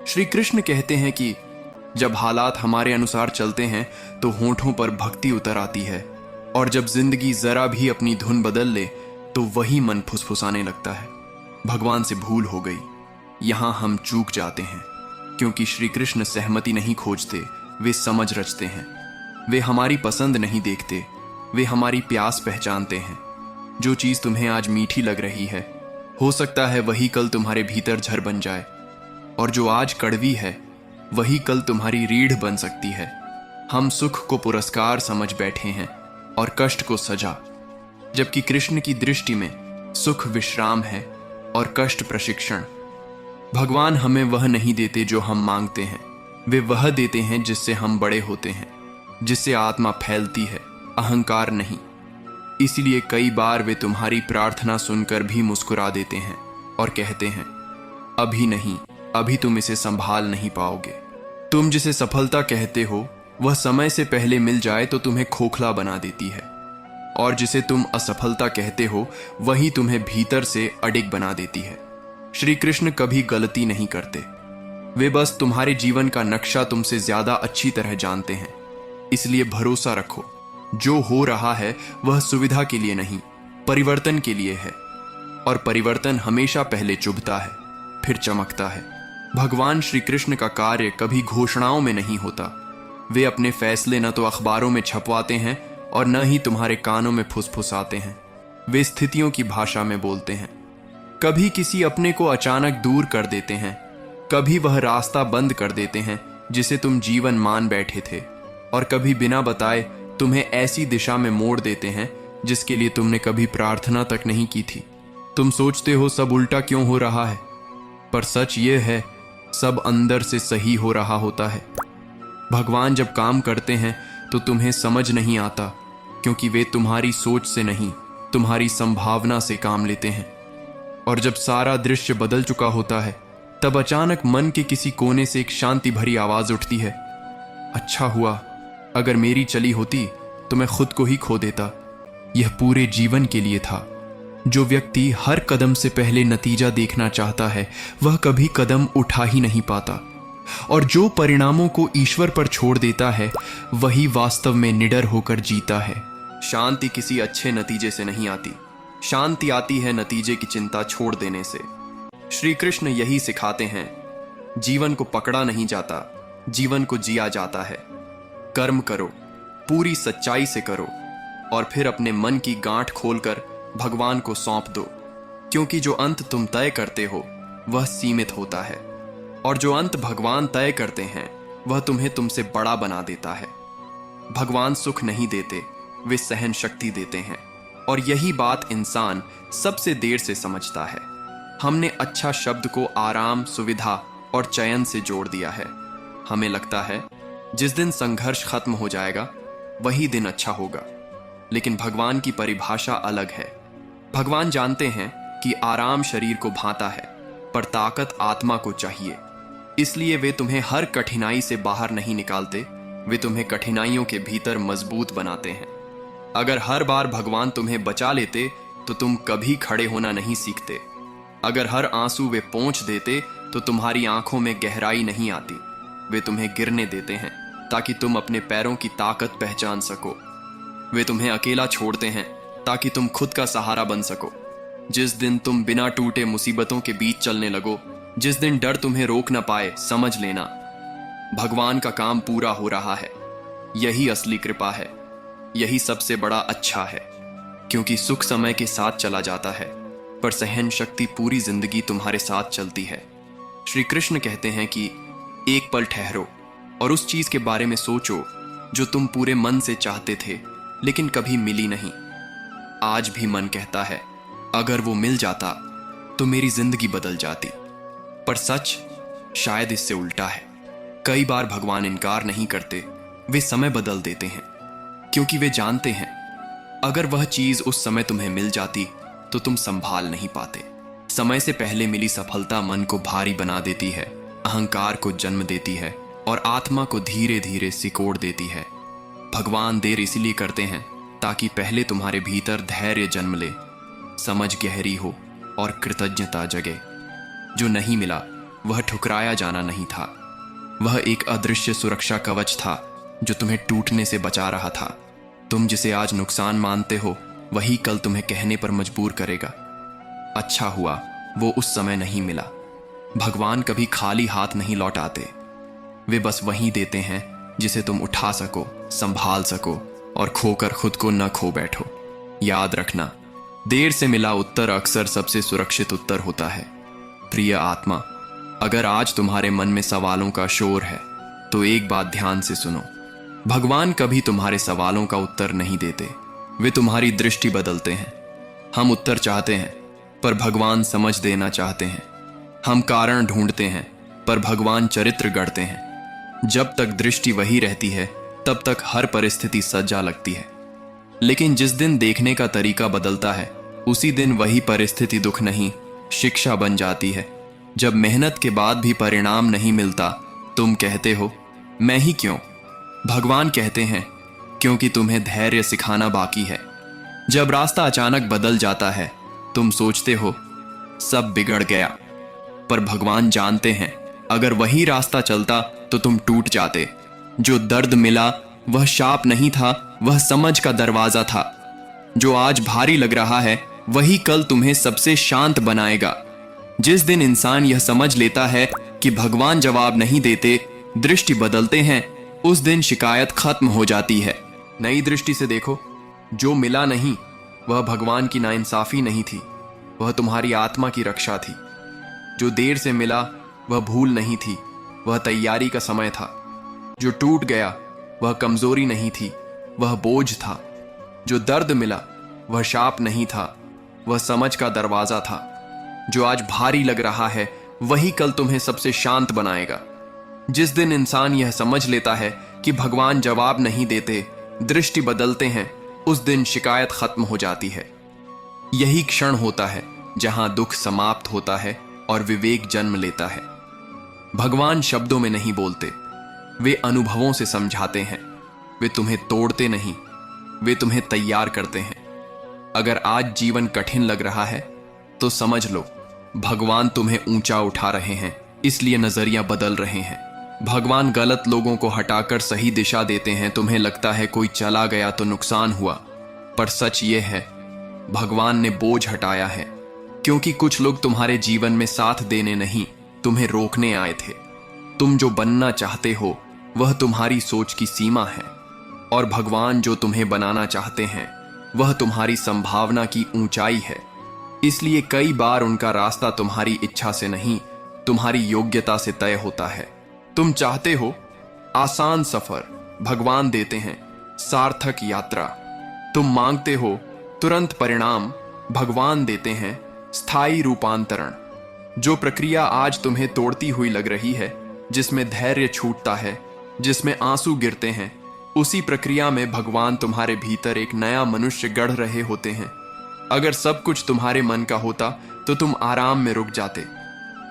श्री कृष्ण कहते हैं कि जब हालात हमारे अनुसार चलते हैं तो होंठों पर भक्ति उतर आती है, और जब जिंदगी जरा भी अपनी धुन बदल ले तो वही मन फुसफुसाने लगता है, भगवान से भूल हो गई। यहां हम चूक जाते हैं, क्योंकि श्री कृष्ण सहमति नहीं खोजते, वे समझ रचते हैं। वे हमारी पसंद नहीं देखते, वे हमारी प्यास पहचानते हैं। जो चीज तुम्हें आज मीठी लग रही है, हो सकता है वही कल तुम्हारे भीतर झर बन जाए, और जो आज कड़वी है वही कल तुम्हारी रीढ़ बन सकती है। हम सुख को पुरस्कार समझ बैठे हैं और कष्ट को सजा, जबकि कृष्ण की दृष्टि में सुख विश्राम है और कष्ट प्रशिक्षण। भगवान हमें वह नहीं देते जो हम मांगते हैं, वे वह देते हैं जिससे हम बड़े होते हैं, जिससे आत्मा फैलती है, अहंकार नहीं। इसलिए कई बार वे तुम्हारी प्रार्थना सुनकर भी मुस्कुरा देते हैं और कहते हैं, अभी नहीं, अभी तुम इसे संभाल नहीं पाओगे। तुम जिसे सफलता कहते हो वह समय से पहले मिल जाए तो तुम्हें खोखला बना देती है, और जिसे तुम असफलता कहते हो वही तुम्हें भीतर से अडिग बना देती है। श्री कृष्ण कभी गलती नहीं करते, वे बस तुम्हारे जीवन का नक्शा तुमसे ज्यादा अच्छी तरह जानते हैं। इसलिए भरोसा रखो, जो हो रहा है वह सुविधा के लिए नहीं, परिवर्तन के लिए है, और परिवर्तन हमेशा पहले चुभता है फिर चमकता है। भगवान श्री कृष्ण का कार्य कभी घोषणाओं में नहीं होता। वे अपने फैसले न तो अखबारों में छपवाते हैं और न ही तुम्हारे कानों में फुसफुसाते हैं। वे स्थितियों की भाषा में बोलते हैं। कभी किसी अपने को अचानक दूर कर देते हैं, कभी वह रास्ता बंद कर देते हैं जिसे तुम जीवन मान बैठे थे, और कभी बिना बताए तुम्हें ऐसी दिशा में मोड़ देते हैं जिसके लिए तुमने कभी प्रार्थना तक नहीं की थी। तुम सोचते हो सब उल्टा क्यों हो रहा है, पर सच ये है सब अंदर से सही हो रहा होता है। भगवान जब काम करते हैं तो तुम्हें समझ नहीं आता, क्योंकि वे तुम्हारी सोच से नहीं, तुम्हारी संभावना से काम लेते हैं। और जब सारा दृश्य बदल चुका होता है तब अचानक मन के किसी कोने से एक शांति भरी आवाज उठती है, अच्छा हुआ, अगर मेरी चली होती तो मैं खुद को ही खो देता। यह पूरे जीवन के लिए था। जो व्यक्ति हर कदम से पहले नतीजा देखना चाहता है वह कभी कदम उठा ही नहीं पाता, और जो परिणामों को ईश्वर पर छोड़ देता है वही वास्तव में निडर होकर जीता है। शांति किसी अच्छे नतीजे से नहीं आती, शांति आती है नतीजे की चिंता छोड़ देने से। श्री कृष्ण यही सिखाते हैं, जीवन को पकड़ा नहीं जाता, जीवन को जिया जाता है। कर्म करो, पूरी सच्चाई से करो, और फिर अपने मन की गांठ खोलकर भगवान को सौंप दो, क्योंकि जो अंत तुम तय करते हो वह सीमित होता है, और जो अंत भगवान तय करते हैं वह तुम्हें तुमसे बड़ा बना देता है। भगवान सुख नहीं देते, वे सहन शक्ति देते हैं, और यही बात इंसान सबसे देर से समझता है। हमने अच्छा शब्द को आराम, सुविधा और चयन से जोड़ दिया है। हमें लगता है जिस दिन संघर्ष खत्म हो जाएगा वही दिन अच्छा होगा, लेकिन भगवान की परिभाषा अलग है। भगवान जानते हैं कि आराम शरीर को भाता है, पर ताकत आत्मा को चाहिए। इसलिए वे तुम्हें हर कठिनाई से बाहर नहीं निकालते, वे तुम्हें कठिनाइयों के भीतर मजबूत बनाते हैं। अगर हर बार भगवान तुम्हें बचा लेते तो तुम कभी खड़े होना नहीं सीखते। अगर हर आंसू वे पोंछ देते तो तुम्हारी आंखों में गहराई नहीं आती। वे तुम्हें गिरने देते हैं ताकि तुम अपने पैरों की ताकत पहचान सको। वे तुम्हें अकेला छोड़ते हैं ताकि तुम खुद का सहारा बन सको। जिस दिन तुम बिना टूटे मुसीबतों के बीच चलने लगो, जिस दिन डर तुम्हें रोक ना पाए, समझ लेना भगवान का काम पूरा हो रहा है। यही असली कृपा है, यही सबसे बड़ा अच्छा है, क्योंकि सुख समय के साथ चला जाता है, पर सहन शक्ति पूरी जिंदगी तुम्हारे साथ चलती है। श्री कृष्ण कहते हैं कि एक पल ठहरो और उस चीज के बारे में सोचो जो तुम पूरे मन से चाहते थे लेकिन कभी मिली नहीं। आज भी मन कहता है, अगर वो मिल जाता तो मेरी जिंदगी बदल जाती, पर सच शायद इससे उल्टा है। कई बार भगवान इनकार नहीं करते, वे समय बदल देते हैं, क्योंकि वे जानते हैं अगर वह चीज उस समय तुम्हें मिल जाती तो तुम संभाल नहीं पाते। समय से पहले मिली सफलता मन को भारी बना देती है, अहंकार को जन्म देती है और आत्मा को धीरे धीरे सिकोड़ देती है। भगवान देर इसलिए करते हैं ताकि पहले तुम्हारे भीतर धैर्य जन्म ले, समझ गहरी हो और कृतज्ञता जगे। जो नहीं मिला वह ठुकराया जाना नहीं था। वह एक अदृश्य सुरक्षा कवच था जो तुम्हें टूटने से बचा रहा था। तुम जिसे आज नुकसान मानते हो वही कल तुम्हें कहने पर मजबूर करेगा, अच्छा हुआ वो उस समय नहीं मिला। भगवान कभी खाली हाथ नहीं लौट आते। वे बस वही देते हैं जिसे तुम उठा सको, संभाल सको और खोकर खुद को न खो बैठो। याद रखना, देर से मिला उत्तर अक्सर सबसे सुरक्षित उत्तर होता है। प्रिय आत्मा, अगर आज तुम्हारे मन में सवालों का शोर है तो एक बात ध्यान से सुनो। भगवान कभी तुम्हारे सवालों का उत्तर नहीं देते, वे तुम्हारी दृष्टि बदलते हैं। हम उत्तर चाहते हैं पर भगवान समझ देना चाहते हैं। हम कारण ढूंढते हैं पर भगवान चरित्र गढ़ते हैं। जब तक दृष्टि वही रहती है तब तक हर परिस्थिति सज्जा लगती है, लेकिन जिस दिन देखने का तरीका बदलता है उसी दिन वही परिस्थिति दुख नहीं, शिक्षा बन जाती है। जब मेहनत के बाद भी परिणाम नहीं मिलता, तुम कहते हो मैं ही क्यों? भगवान कहते हैं क्योंकि तुम्हें धैर्य सिखाना बाकी है। जब रास्ता अचानक बदल जाता है तुम सोचते हो सब बिगड़ गया, पर भगवान जानते हैं अगर वही रास्ता चलता तो तुम टूट जाते। जो दर्द मिला वह शाप नहीं था, वह समझ का दरवाजा था। जो आज भारी लग रहा है वही कल तुम्हें सबसे शांत बनाएगा। जिस दिन इंसान यह समझ लेता है कि भगवान जवाब नहीं देते, दृष्टि बदलते हैं, उस दिन शिकायत खत्म हो जाती है। नई दृष्टि से देखो, जो मिला नहीं वह भगवान की नाइंसाफी नहीं थी, वह तुम्हारी आत्मा की रक्षा थी। जो देर से मिला वह भूल नहीं थी, वह तैयारी का समय था। जो टूट गया वह कमजोरी नहीं थी, वह बोझ था। जो दर्द मिला वह शाप नहीं था, वह समझ का दरवाजा था। जो आज भारी लग रहा है वही कल तुम्हें सबसे शांत बनाएगा। जिस दिन इंसान यह समझ लेता है कि भगवान जवाब नहीं देते, दृष्टि बदलते हैं, उस दिन शिकायत खत्म हो जाती है। यही क्षण होता है जहां दुख समाप्त होता है और विवेक जन्म लेता है। भगवान शब्दों में नहीं बोलते, वे अनुभवों से समझाते हैं। वे तुम्हें तोड़ते नहीं, वे तुम्हें तैयार करते हैं। अगर आज जीवन कठिन लग रहा है तो समझ लो भगवान तुम्हें ऊंचा उठा रहे हैं, इसलिए नजरिया बदल रहे हैं। भगवान गलत लोगों को हटाकर सही दिशा देते हैं। तुम्हें लगता है कोई चला गया तो नुकसान हुआ, पर सच ये है भगवान ने बोझ हटाया है, क्योंकि कुछ लोग तुम्हारे जीवन में साथ देने नहीं, तुम्हें रोकने आए थे। तुम जो बनना चाहते हो वह तुम्हारी सोच की सीमा है, और भगवान जो तुम्हें बनाना चाहते हैं वह तुम्हारी संभावना की ऊंचाई है। इसलिए कई बार उनका रास्ता तुम्हारी इच्छा से नहीं, तुम्हारी योग्यता से तय होता है। तुम चाहते हो आसान सफर, भगवान देते हैं सार्थक यात्रा। तुम मांगते हो तुरंत परिणाम, भगवान देते हैं स्थायी रूपांतरण। जो प्रक्रिया आज तुम्हें तोड़ती हुई लग रही है, जिसमें धैर्य छूटता है, जिसमें आंसू गिरते हैं, उसी प्रक्रिया में भगवान तुम्हारे भीतर एक नया मनुष्य गढ़ रहे होते हैं। अगर सब कुछ तुम्हारे मन का होता तो तुम आराम में रुक जाते,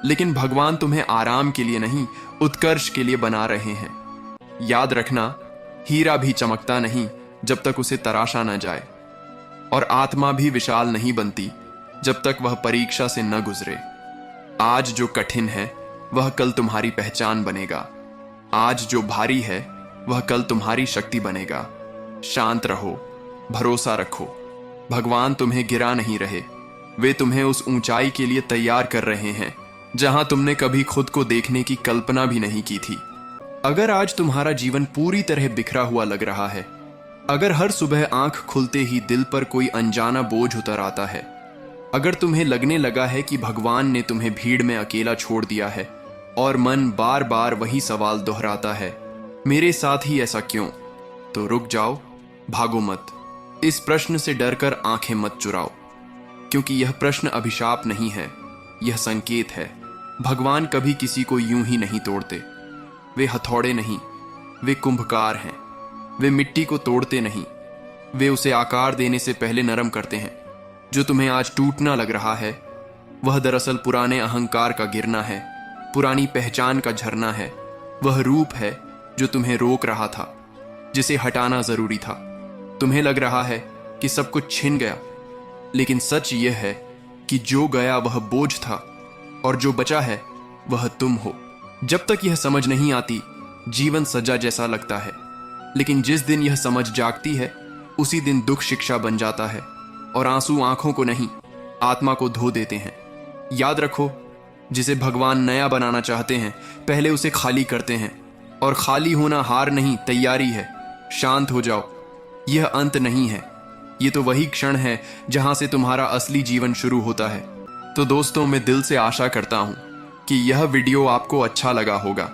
लेकिन भगवान तुम्हें आराम के लिए नहीं, उत्कर्ष के लिए बना रहे हैं। याद रखना, हीरा भी चमकता नहीं जब तक उसे तराशा न जाए, और आत्मा भी विशाल नहीं बनती जब तक वह परीक्षा से न गुजरे। आज जो कठिन है वह कल तुम्हारी पहचान बनेगा। आज जो भारी है वह कल तुम्हारी शक्ति बनेगा। शांत रहो, भरोसा रखो, भगवान तुम्हें गिरा नहीं रहे, वे तुम्हें उस ऊंचाई के लिए तैयार कर रहे हैं जहां तुमने कभी खुद को देखने की कल्पना भी नहीं की थी। अगर आज तुम्हारा जीवन पूरी तरह बिखरा हुआ लग रहा है, अगर हर सुबह आंख खुलते ही दिल पर कोई अनजाना बोझ उतर आता है, अगर तुम्हें लगने लगा है कि भगवान ने तुम्हें भीड़ में अकेला छोड़ दिया है और मन बार बार वही सवाल दोहराता है, मेरे साथ ही ऐसा क्यों, तो रुक जाओ, भागो मत। इस प्रश्न से डरकर आंखें मत चुराओ, क्योंकि यह प्रश्न अभिशाप नहीं है, यह संकेत है। भगवान कभी किसी को यूं ही नहीं तोड़ते। वे हथौड़े नहीं, वे कुंभकार हैं। वे मिट्टी को तोड़ते नहीं, वे उसे आकार देने से पहले नरम करते हैं। जो तुम्हें आज टूटना लग रहा है वह दरअसल पुराने अहंकार का गिरना है, पुरानी पहचान का झरना है। वह रूप है जो तुम्हें रोक रहा था, जिसे हटाना जरूरी था। तुम्हें लग रहा है कि सब कुछ छिन गया, लेकिन सच यह है कि जो गया वह बोझ था और जो बचा है वह तुम हो। जब तक यह समझ नहीं आती, जीवन सजा जैसा लगता है, लेकिन जिस दिन यह समझ जागती है, उसी दिन दुख शिक्षा बन जाता है और आंसू आंखों को नहीं, आत्मा को धो देते हैं। याद रखो, जिसे भगवान नया बनाना चाहते हैं, पहले उसे खाली करते हैं, और खाली होना हार नहीं, तैयारी है। शांत हो जाओ, यह अंत नहीं है, ये तो वही क्षण है जहां से तुम्हारा असली जीवन शुरू होता है। तो दोस्तों, मैं दिल से आशा करता हूं कि यह वीडियो आपको अच्छा लगा होगा।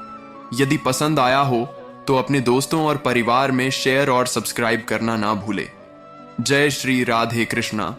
यदि पसंद आया हो तो अपने दोस्तों और परिवार में शेयर और सब्सक्राइब करना ना भूले। जय श्री राधे कृष्णा।